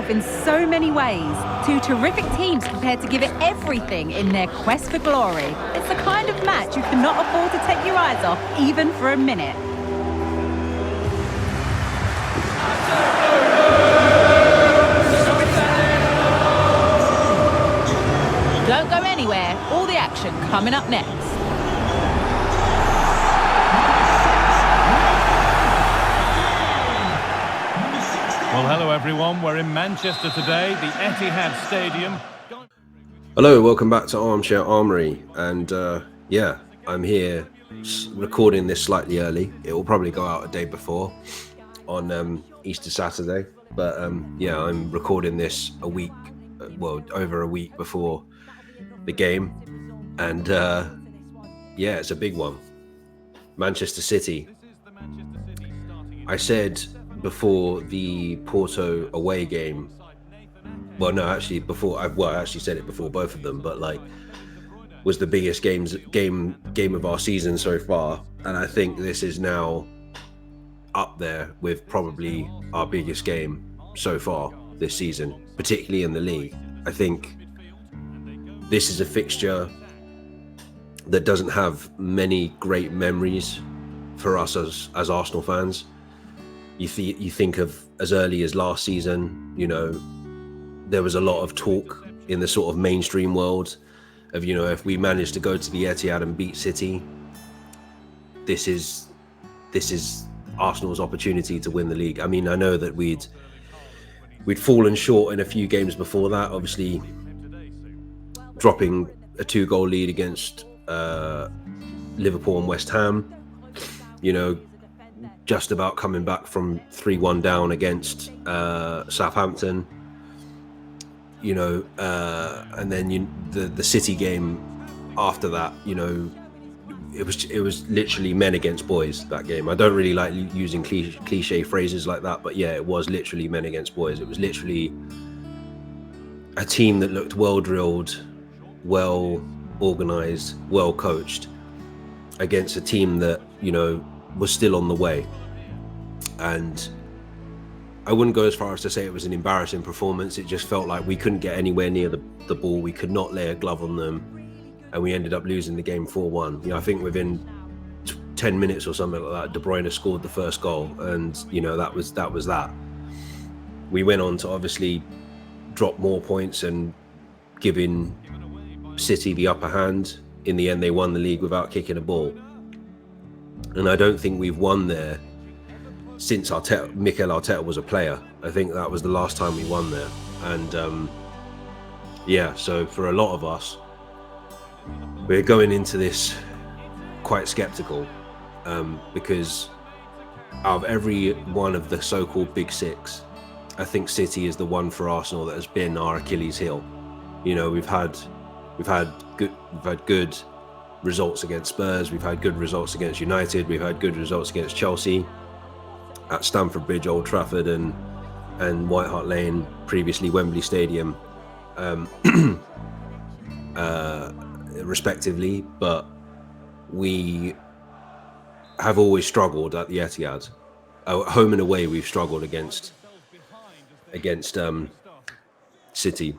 off in so many ways. Two terrific teams prepared to give it everything in their quest for glory. It's the kind of match you cannot afford to take your eyes off, even for a minute. Don't go anywhere. All the action coming up next. Well, hello everyone. We're in Manchester today, the Etihad Stadium. Hello, welcome back to Armchair Armory. And I'm here recording this slightly early. It will probably go out a day before on Easter Saturday. But I'm recording this over a week before the game. And it's a big one. Manchester City. I said before the Porto away game, I actually said it before both of them, but was the biggest game of our season so far, and I think this is now up there with probably our biggest game so far this season, particularly in the league. I think this is a fixture that doesn't have many great memories for us as Arsenal fans. You think of as early as last season, there was a lot of talk in the sort of mainstream world of, if we managed to go to the Etihad and beat City, this is Arsenal's opportunity to win the league. I mean, I know that we'd fallen short in a few games before that, obviously dropping a 2-goal lead against Liverpool and West Ham, just about coming back from 3-1 down against Southampton, and then the City game after that, it was literally men against boys, that game. I don't really like using cliche phrases like that, but yeah, it was literally men against boys. It was literally a team that looked well drilled, well organized, well coached against a team that, was still on the way. And I wouldn't go as far as to say it was an embarrassing performance. It just felt like we couldn't get anywhere near the ball. We could not lay a glove on them, and we ended up losing the game 4-1. I think within 10 minutes or something like that, De Bruyne scored the first goal, and that was that. We went on to obviously drop more points and giving City the upper hand. In the end, they won the league without kicking a ball. And I don't think we've won there since Mikel Arteta was a player. I think that was the last time we won there. And so for a lot of us, we're going into this quite skeptical, because out of every one of the so-called big six, I think City is the one for Arsenal that has been our Achilles heel. We've had good results against Spurs, we've had good results against United, we've had good results against Chelsea at Stamford Bridge, Old Trafford and White Hart Lane, previously Wembley Stadium, respectively, but we have always struggled at the Etihad. Home and away, we've struggled against City.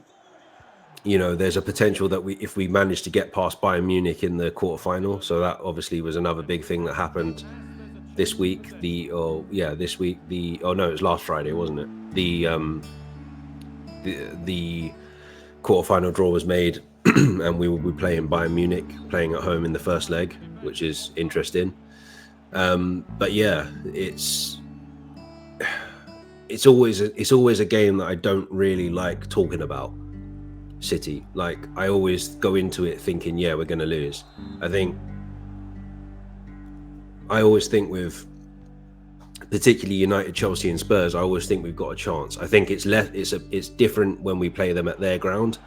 There's a potential that if we manage to get past Bayern Munich in the quarterfinal, so that obviously was another big thing that happened this week. It was last Friday, wasn't it? The quarterfinal draw was made, and we will be playing Bayern Munich, playing at home in the first leg, which is interesting. But yeah, it's always a game that I don't really like talking about. City, I always go into it thinking, we're going to lose. I always think with particularly United, Chelsea and Spurs, I always think we've got a chance. I think it's different when we play them at their ground,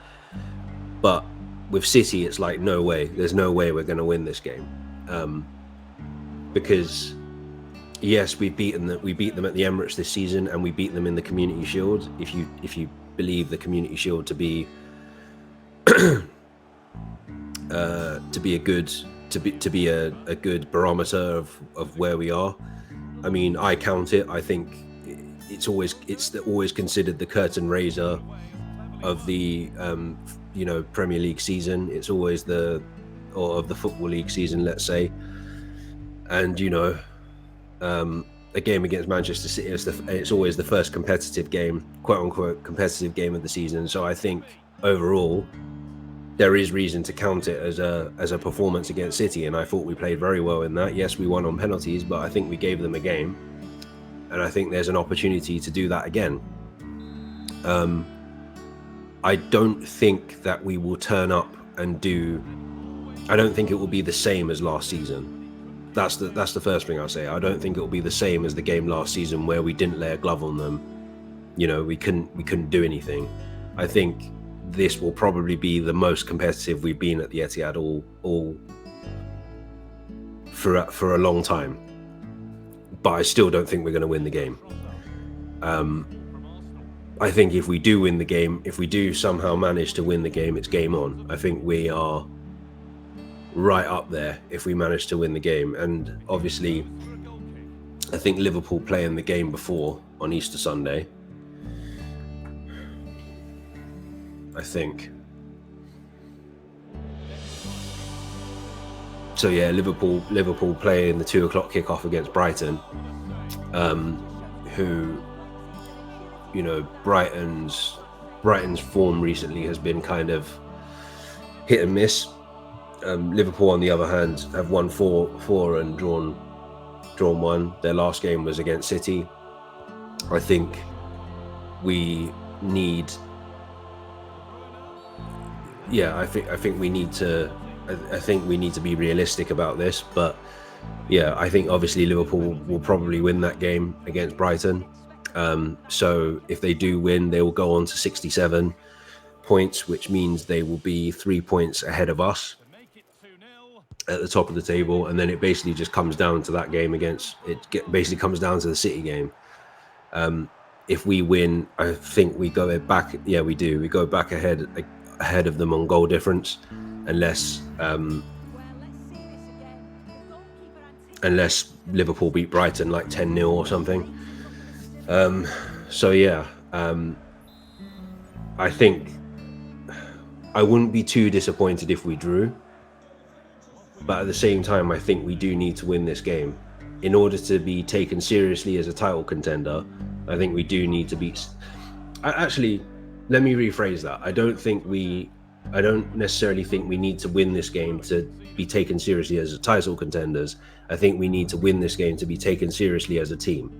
but with City it's like, no way, there's no way we're going to win this game, because yes, we beat them at the Emirates this season, and we beat them in the Community Shield, if you believe the Community Shield to be a good barometer of where we are. I mean, I count it. I think it's always considered the curtain raiser of the Premier League season. It's always of the Football League season, let's say. And a game against Manchester City, it's always the first competitive game, quote unquote competitive game of the season. So I think overall there is reason to count it as a performance against City, and I thought we played very well in that. Yes, we won on penalties, but I think we gave them a game, and I think there's an opportunity to do that again. I don't think that we will turn up and I don't think it will be the same as last season. That's the first thing I'll say. I don't think it will be the same as the game last season where we didn't lay a glove on them. We couldn't do anything. I think this will probably be the most competitive we've been at the Etihad all for a long time. But I still don't think we're going to win the game. I think if we do win the game, if we do somehow manage to win the game, it's game on. I think we are right up there if we manage to win the game. And obviously, I think Liverpool playing the game before on Easter Sunday. I think. So yeah, Liverpool playing the 2:00 kickoff against Brighton, who, Brighton's form recently has been kind of hit and miss. Liverpool, on the other hand, have won four and drawn one. Their last game was against City. I think we need. Yeah, I think we need to. I think we need to be realistic about this. But yeah, I think obviously Liverpool will probably win that game against Brighton. So if they do win, they will go on to 67 points, which means they will be 3 points ahead of us at the top of the table. And then it basically just comes down to that game basically comes down to the City game. If we win, I think we go back. Yeah, we do. We go back ahead of them on goal difference, unless Liverpool beat Brighton like 10-0 or something. So yeah, I think I wouldn't be too disappointed if we drew, but at the same time, I think we do need to win this game in order to be taken seriously as a title contender. I think we do need to beat. Actually, let me rephrase that. I don't necessarily think we need to win this game to be taken seriously as a title contenders. I think we need to win this game to be taken seriously as a team.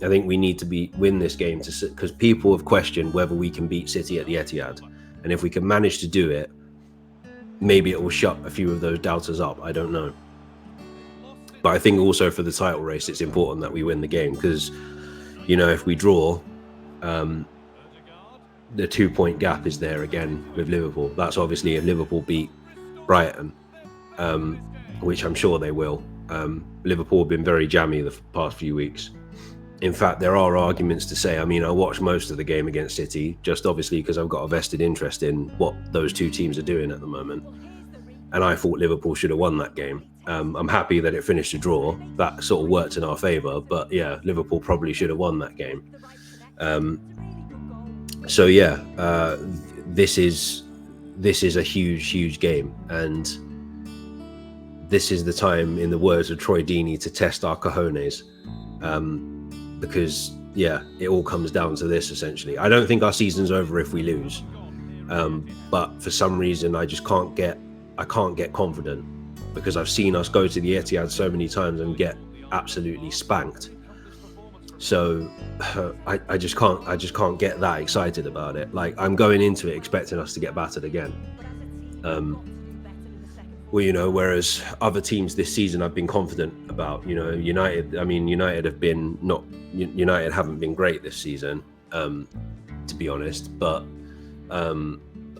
I think we need to win this game because people have questioned whether we can beat City at the Etihad, and if we can manage to do it, maybe it will shut a few of those doubters up. I don't know, but I think also for the title race, it's important that we win the game because, if we draw, the 2-point gap is there again with Liverpool. That's obviously if Liverpool beat Brighton, which I'm sure they will. Liverpool have been very jammy the past few weeks. In fact, there are arguments to say, I watched most of the game against City, just obviously because I've got a vested interest in what those two teams are doing at the moment. And I thought Liverpool should have won that game. I'm happy that it finished a draw. That sort of worked in our favour. But yeah, Liverpool probably should have won that game. So yeah, this is a huge game. And this is the time, in the words of Troy Deeney, to test our cojones. Because yeah, it all comes down to this essentially. I don't think our season's over if we lose, but for some reason I can't get confident because I've seen us go to the Etihad so many times and get absolutely spanked. So I just can't get that excited about it. Like, I'm going into it expecting us to get battered again. Whereas other teams this season I've been confident about. United haven't been great this season, to be honest, but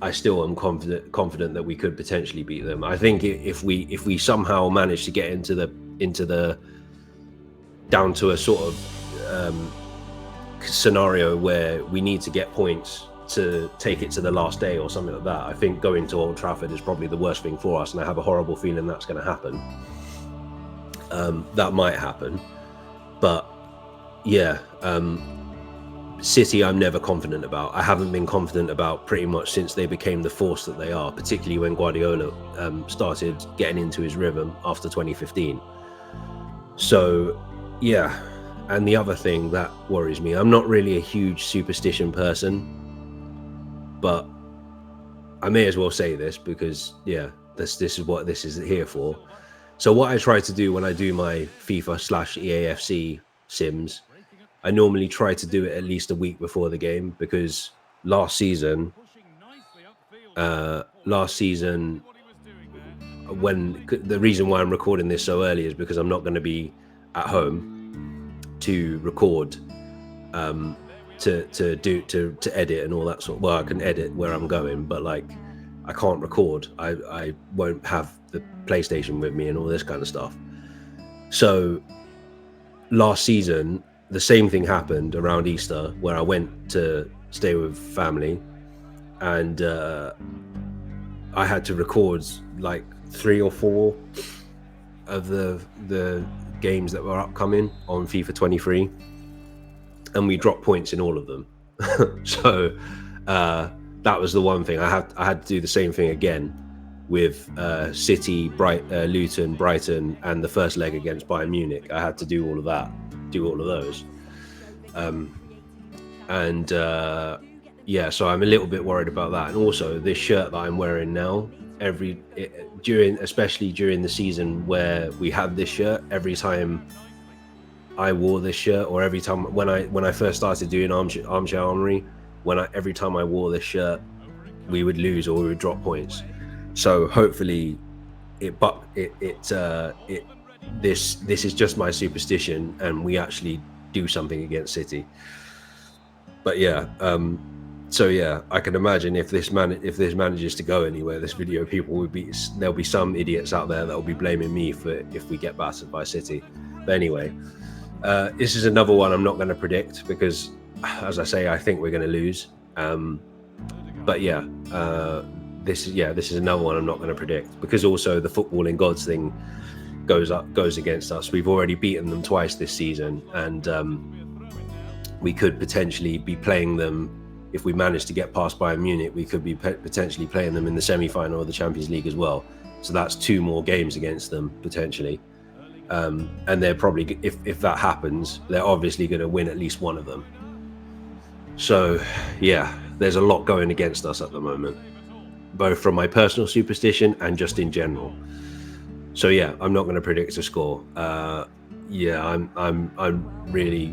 I still am confident that we could potentially beat them. I think if we somehow manage to get into the down to a sort of scenario where we need to get points to take it to the last day or something like that, I think going to Old Trafford is probably the worst thing for us, and I have a horrible feeling that's going to happen. That might happen, but yeah, City, I'm never confident about. I haven't been confident about pretty much since they became the force that they are, particularly when Guardiola started getting into his rhythm after 2015. So, yeah. And the other thing that worries me, I'm not really a huge superstition person, but I may as well say this because, yeah, this is what this is here for. So what I try to do when I do my FIFA/EAFC sims, I normally try to do it at least a week before the game, because last season, when the reason why I'm recording this so early is because I'm not going to be at home to record, to edit and all that sort. Well, I can edit where I'm going, but like I can't record. I won't have the PlayStation with me and all this kind of stuff. So last season, the same thing happened around Easter, where I went to stay with family, and I had to record like 3 or 4 of the games that were upcoming on FIFA 23, and we dropped points in all of them. So that was the one thing. I had to do the same thing again with City, Luton, Brighton, and the first leg against Bayern Munich. I had to do all of those. Yeah, so I'm a little bit worried about that. And also this shirt that I'm wearing now, especially during the season where we had this shirt, every time I wore this shirt, or every time when I first started doing armchair armory, every time I wore this shirt, we would lose or we would drop points. So hopefully this is just my superstition and we actually do something against City. But yeah, so yeah, I can imagine if this manages to go anywhere, this video, there'll be some idiots out there that will be blaming me if we get battered by City. But anyway, this is another one I'm not going to predict because, as I say, I think we're going to lose. But yeah, this is another one I'm not going to predict, because also the footballing gods thing goes against us. We've already beaten them twice this season, and we could potentially be playing them. If we manage to get past Bayern Munich, we could be potentially playing them in the semi-final of the Champions League as well. So that's 2 more games against them potentially. And they're probably, if that happens, they're obviously going to win at least one of them. So yeah, there's a lot going against us at the moment, both from my personal superstition and just in general. So yeah, I'm not going to predict a score. Yeah, I'm really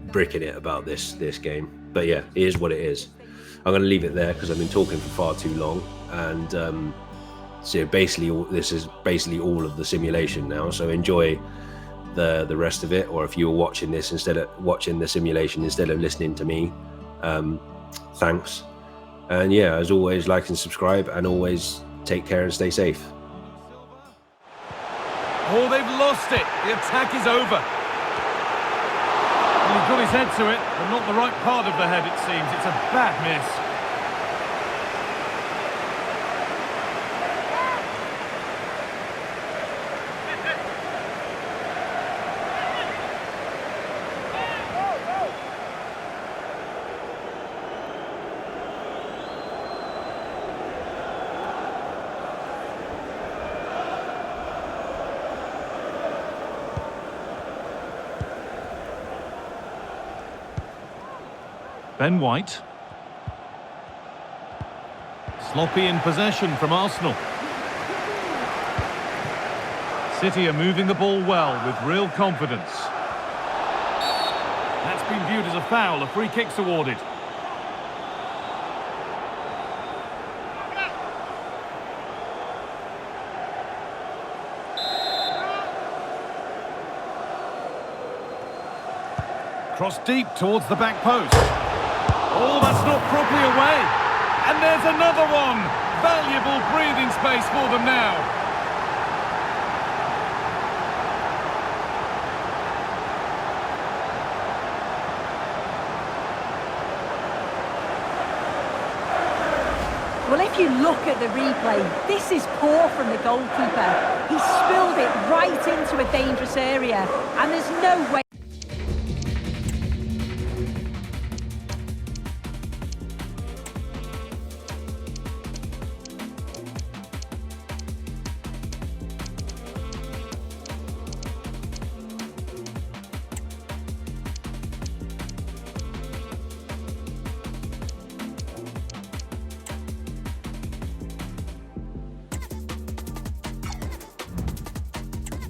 bricking it about this game. But yeah, it is what it is. I'm going to leave it there because I've been talking for far too long. And so basically, this is basically all of the simulation now. So enjoy the rest of it. Or if you were watching this instead of watching the simulation instead of listening to me, thanks. And yeah, as always, like and subscribe, and always take care and stay safe. Oh, they've lost it. The attack is over. Well, he got his head to it, but not the right part of the head, it seems. It's a bad miss. Ben White. Sloppy in possession from Arsenal. City are moving the ball well with real confidence. That's been viewed as a foul. A free kick's awarded. Cross deep towards the back post. Oh, that's not properly away. And there's another one. Valuable breathing space for them now. Well, if you look at the replay, this is poor from the goalkeeper. He spilled it right into a dangerous area, and there's no way.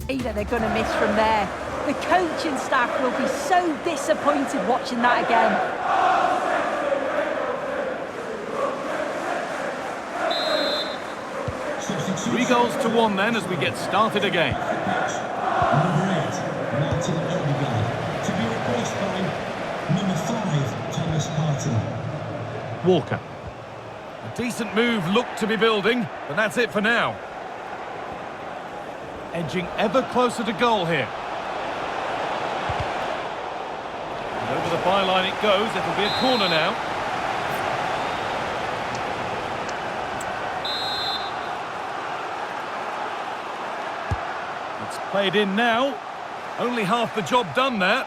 Either they're going to miss from there. The coaching staff will be so disappointed watching that again. 3 goals to 1 then as we get started again. Number 8, Martin Odegaard, to be replaced by number 5, Thomas Partey. Walker. A decent move looked to be building, but that's it for now. Edging ever closer to goal here. And over the byline it goes, it'll be a corner now. It's played in now. Only half the job done there.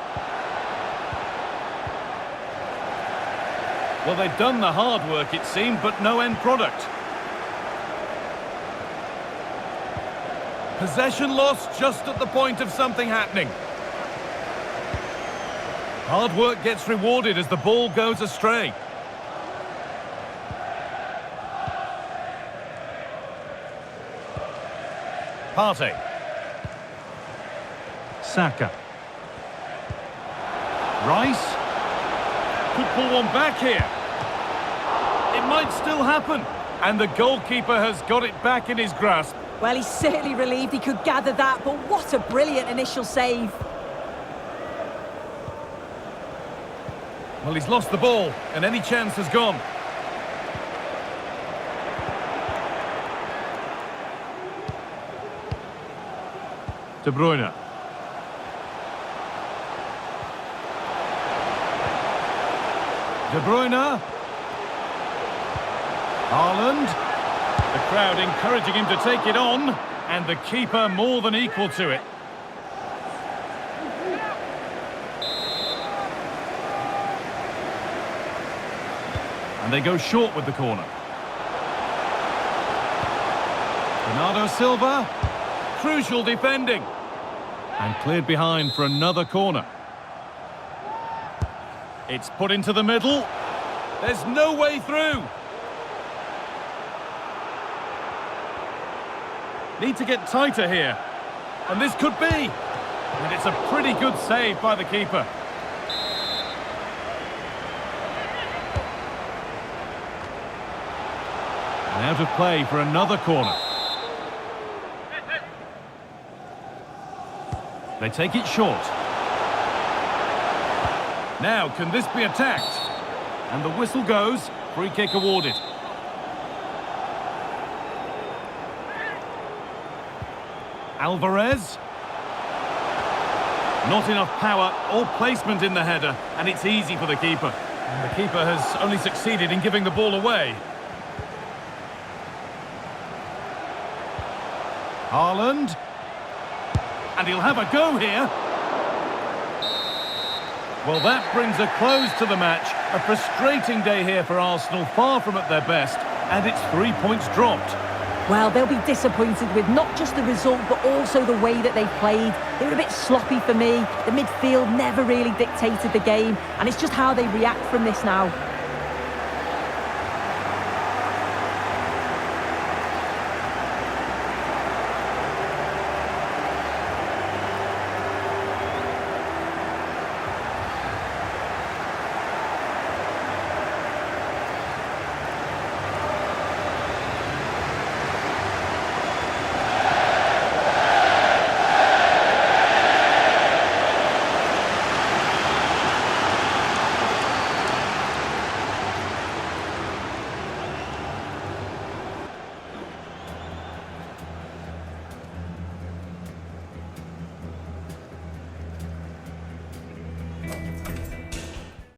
Well, they've done the hard work, it seemed, but no end product. Possession lost just at the point of something happening. Hard work gets rewarded as the ball goes astray. Partey. Saka. Rice. Could pull one back here. It might still happen. And the goalkeeper has got it back in his grasp. Well, he's certainly relieved he could gather that, but what a brilliant initial save. Well, he's lost the ball, and any chance has gone. De Bruyne. De Bruyne. Haaland. The crowd encouraging him to take it on, and the keeper more than equal to it. And they go short with the corner. Bernardo Silva. Crucial defending. And cleared behind for another corner. It's put into the middle. There's no way through. Need to get tighter here. And this could be. And it's a pretty good save by the keeper. And out of play for another corner. They take it short. Now, can this be attacked? And the whistle goes. Free kick awarded. Alvarez. Not enough power or placement in the header, and it's easy for the keeper. And the keeper has only succeeded in giving the ball away. Haaland. And he'll have a go here. Well, that brings a close to the match. A frustrating day here for Arsenal, far from at their best, and it's 3 points dropped. Well, they'll be disappointed with not just the result, but also the way that they played. They were a bit sloppy for me. The midfield never really dictated the game, and it's just how they react from this now.